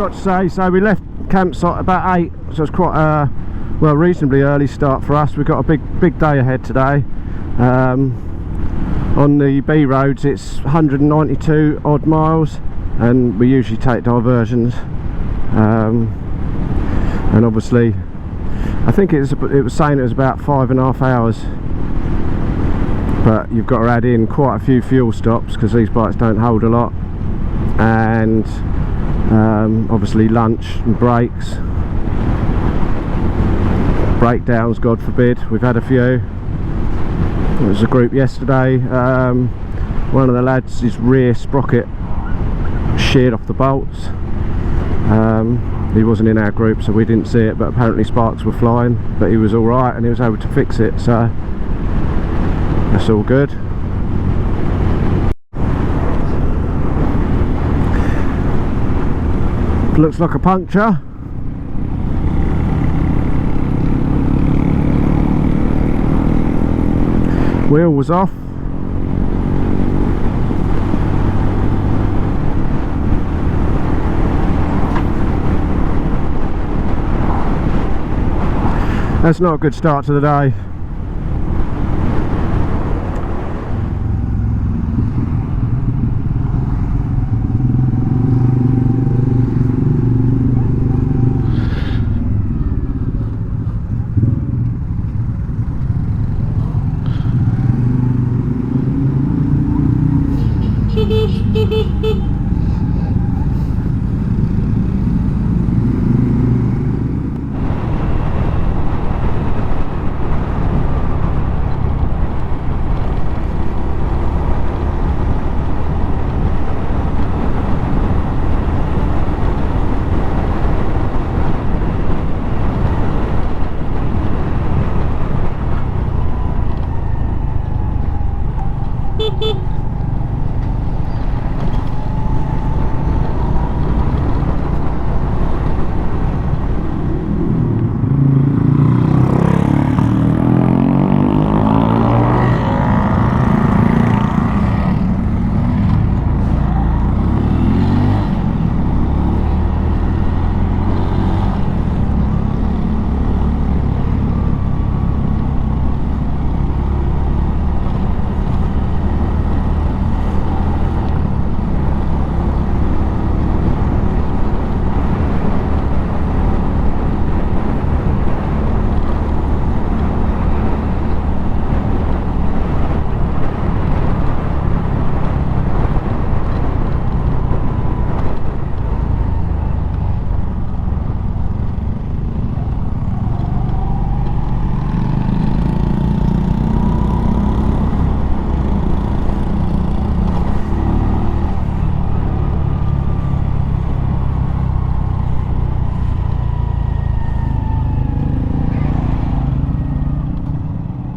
forgot to say, so we left campsite about 8, so it's quite a well, reasonably early start for us. We've got a big day ahead today. On the B roads it's 192 odd miles, and we usually take diversions, and obviously I think it was saying it was about 5.5 hours, but you've got to add in quite a few fuel stops because these bikes don't hold a lot, and obviously lunch and breaks, breakdowns, God forbid. We've had a few. There was a group yesterday, one of the lads, his rear sprocket sheared off the bolts. He wasn't in our group so we didn't see it, but apparently sparks were flying, but he was alright and he was able to fix it, so that's all good. Looks like a puncture. Wheel was off. That's not a good start to the day.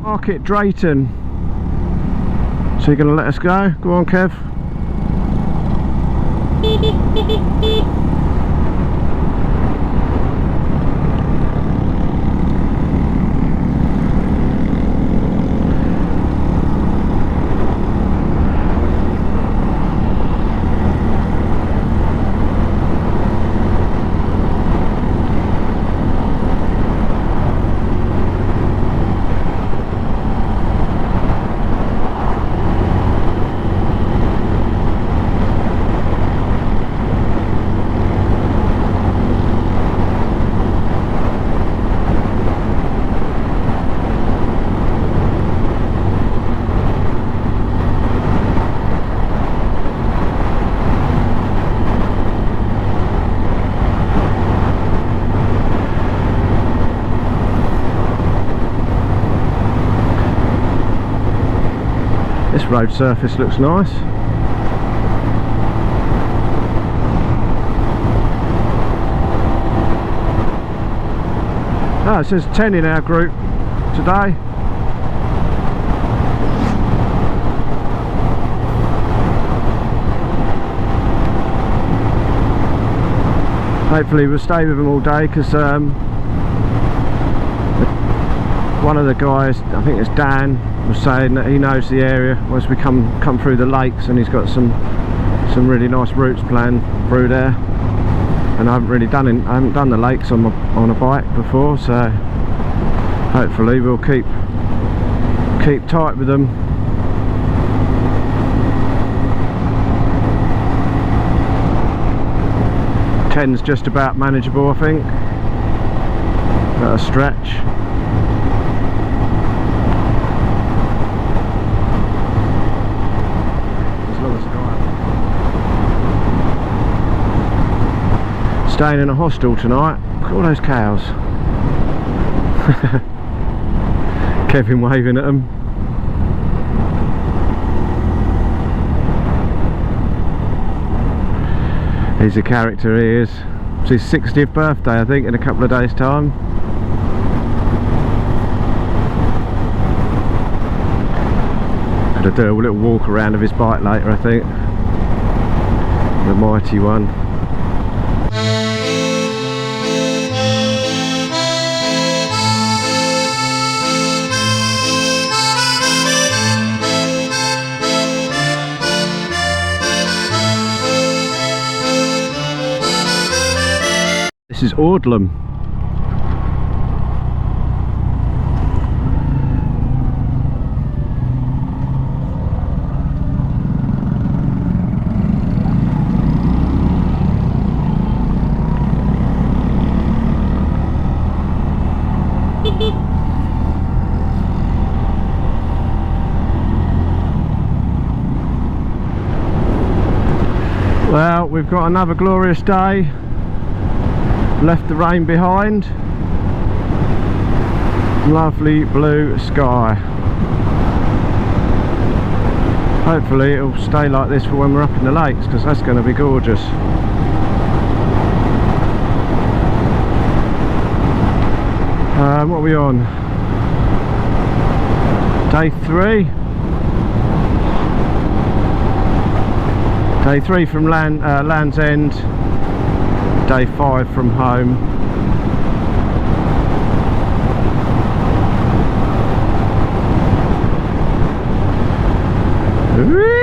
Market Drayton. So you're going to let us go? Go on, Kev. This road surface looks nice. Oh, it says 10 in our group today. Hopefully we'll stay with them all day, because one of the guys, I think it's Dan, was saying that he knows the area once we come through the lakes, and he's got some really nice routes planned through there. and I haven't done the lakes on a bike before, so hopefully we'll keep tight with them. Ten's just about manageable, I think, at a stretch. As long as I staying in a hostel tonight. Look at all those cows. Kevin waving at them. He's a character, he is. It's his 60th birthday, I think, in a couple of days' time. Gonna do a little walk around of his bike later, I think. The mighty one. This is Audlam. Well, we've got another glorious day. Left the rain behind. Lovely blue sky. Hopefully it'll stay like this for when we're up in the lakes, because that's going to be gorgeous. What are we on? Day 3. Day 3 from Land's End. Day 5 from home. Whee!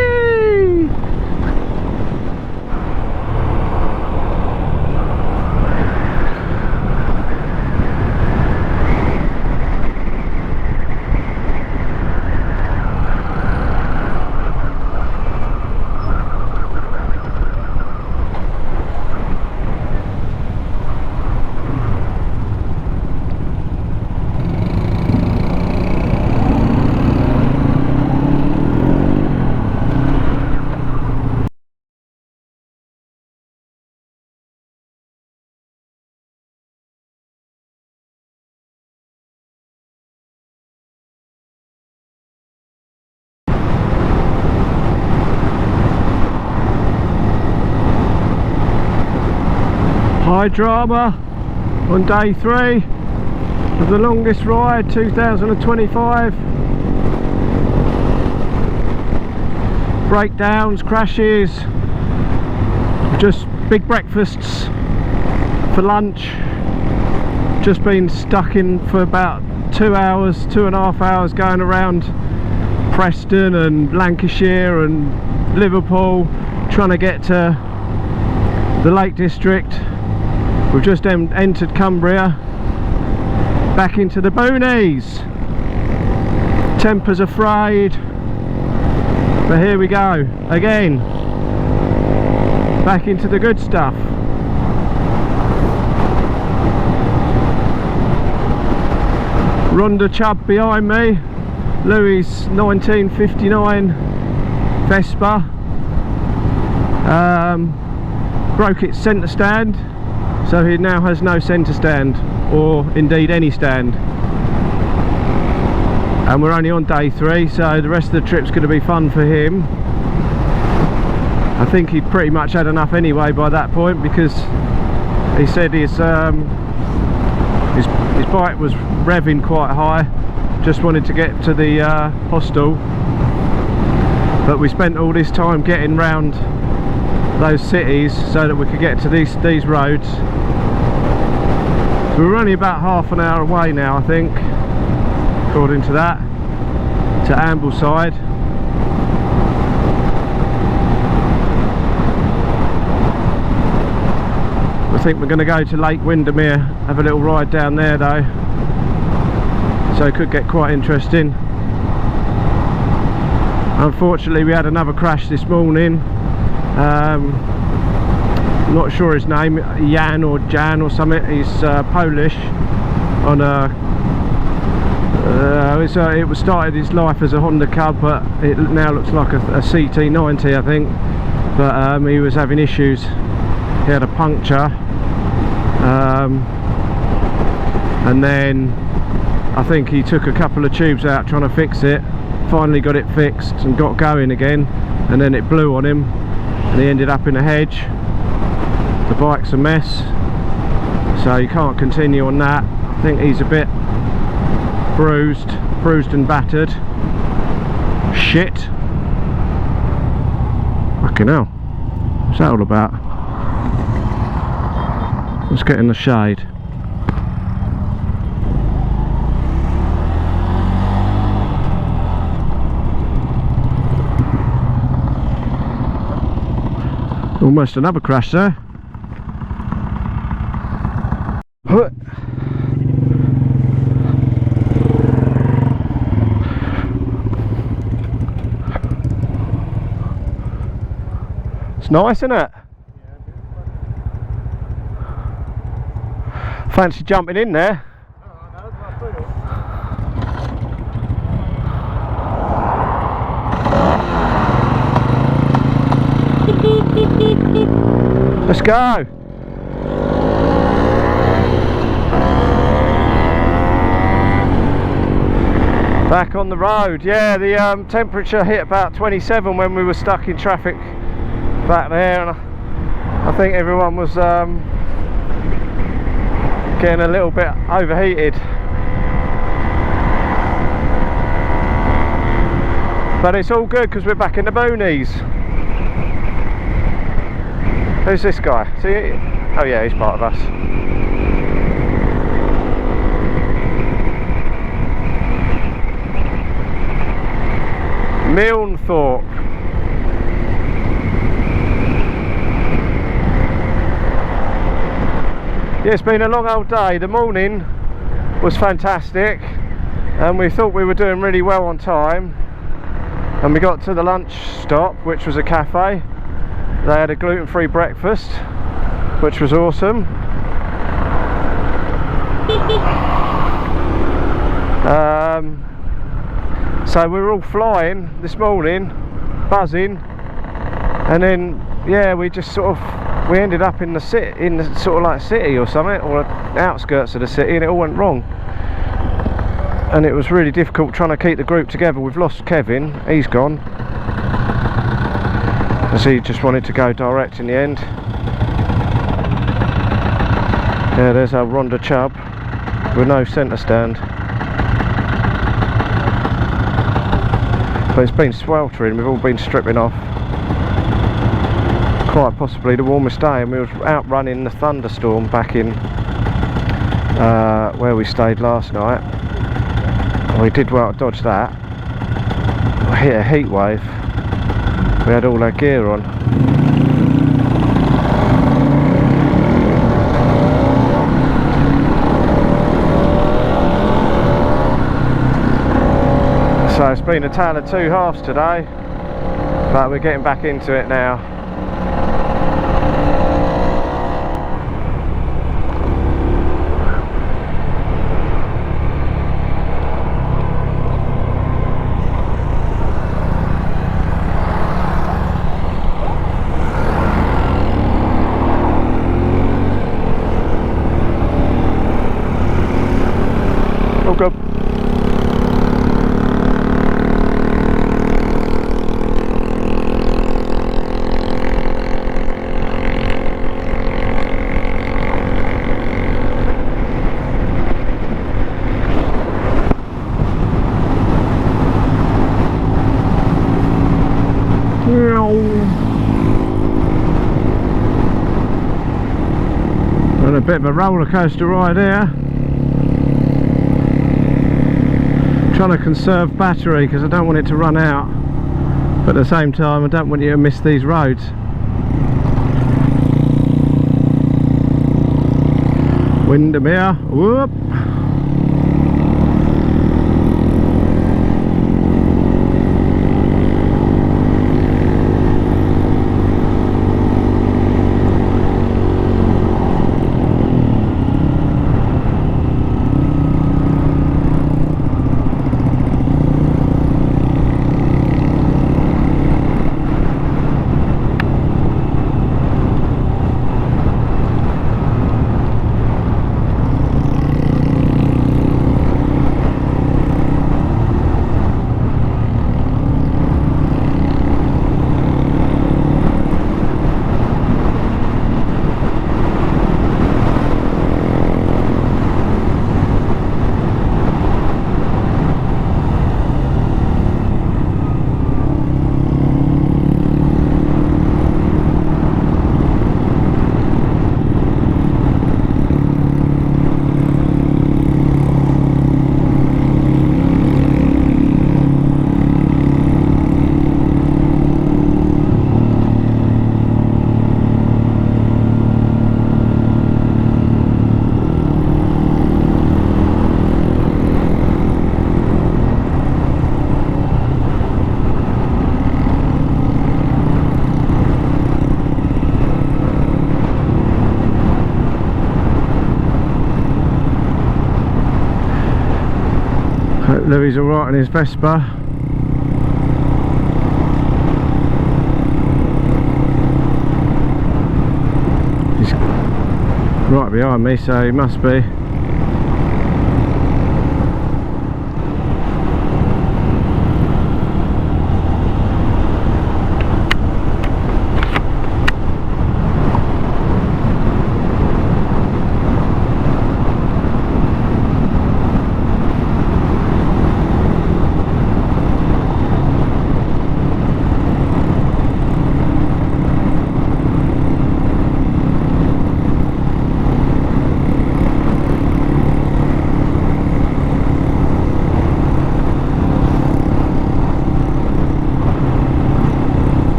High drama on day 3 of the longest ride, 2025. Breakdowns, crashes, just big breakfasts for lunch. Just been stuck in for about 2 hours, 2.5 hours, going around Preston and Lancashire and Liverpool, trying to get to the Lake District. We've just entered Cumbria, back into the boonies. Tempers are frayed, but here we go again, back into the good stuff. Rhondda Chubb behind me, Louis' 1959 Vespa, broke its centre stand, so he now has no centre stand, or indeed any stand. And we're only on day 3, so the rest of the trip's going to be fun for him. I think he'd pretty much had enough anyway by that point, because he said his bike was revving quite high, just wanted to get to the hostel. But we spent all this time getting round those cities so that we could get to these roads. So we're only about half an hour away now, I think, according to that, to Ambleside. think we're going to go to Lake Windermere, have a little ride down there though, so it could get quite interesting. Unfortunately we had another crash this morning. Not sure his name, Jan or Jan or something. He's Polish. On a it was started his life as a Honda Cub, but it now looks like a CT90 I think. But he was having issues. He had a puncture, and then I think he took a couple of tubes out trying to fix it. Finally got it fixed and got going again, and then it blew on him and he ended up in a hedge. The bike's a mess, so you can't continue on that. I think he's a bit bruised and battered. Shit. Fucking hell. What's that all about? Let's get in the shade. Almost another crash there. It's nice, isn't it? Fancy jumping in there? Let's go. Back on the road. Yeah, the temperature hit about 27 when we were stuck in traffic back there, and I think everyone was getting a little bit overheated. But it's all good because we're back in the boonies. Who's this guy? See? Oh yeah, he's part of us. Milnthorpe. Yeah, it's been a long old day. The morning was fantastic and we thought we were doing really well on time, and we got to the lunch stop, which was a cafe. They had a gluten-free breakfast, which was awesome. So we were all flying this morning, buzzing, and then yeah, we just sort of ended up in the city, in the sort of like city or something, or outskirts of the city, and it all went wrong. And it was really difficult trying to keep the group together. We've lost Kevin, he's gone, because he just wanted to go direct in the end. Yeah, there's our Ronda Chubb with no centre stand. But it's been sweltering, we've all been stripping off. Quite possibly the warmest day, and we were out running the thunderstorm back in where we stayed last night. We did well to dodge that. I hit a heat wave. We had all our gear on. So it's been a tale of two halves today, but we're getting back into it now. Oh God. And a bit of a roller coaster ride here. Trying to conserve battery because I don't want it to run out, but at the same time I don't want you to miss these roads. Windermere. Whoop. Hope Louis alright on his Vespa. He's right behind me, so he must be.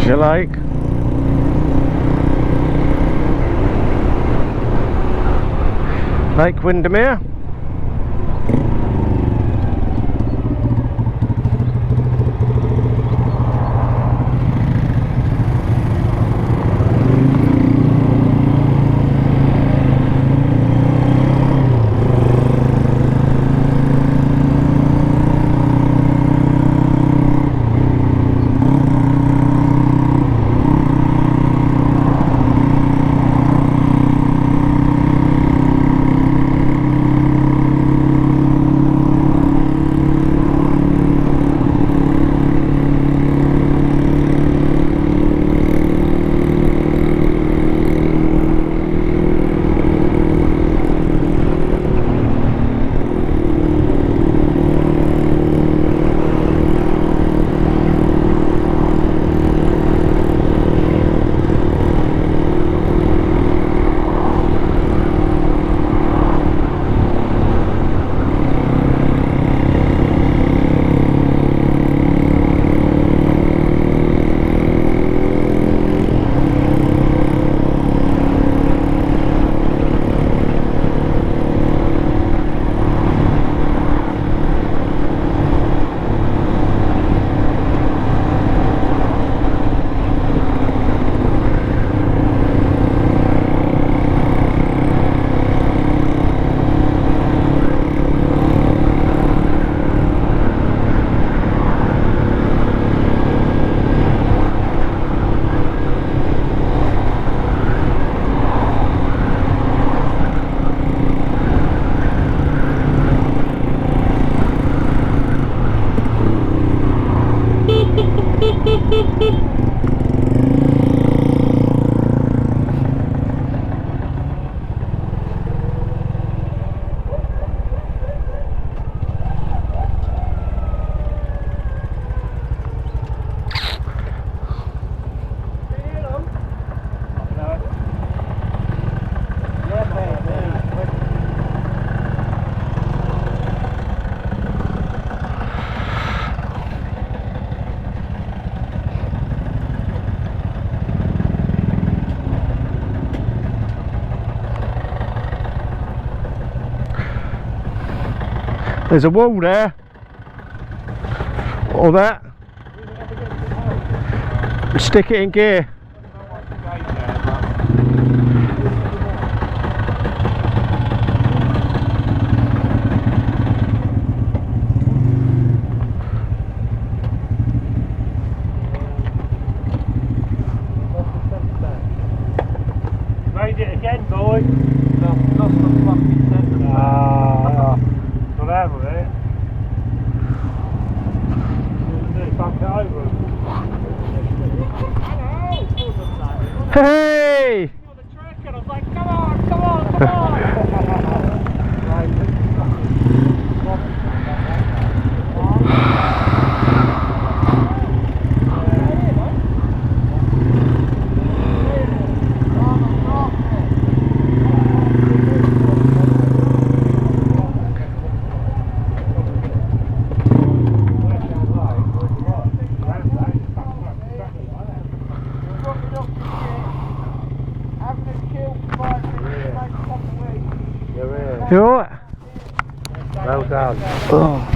You like Lake Windermere. There's a wall there. Or that. Stick it in gear. Made it again, boy. Lost the fucking centre. Not over it. Bump it over. Hey! On the track, and I was like, come on, come on, come on. You alright? Well done. Oh.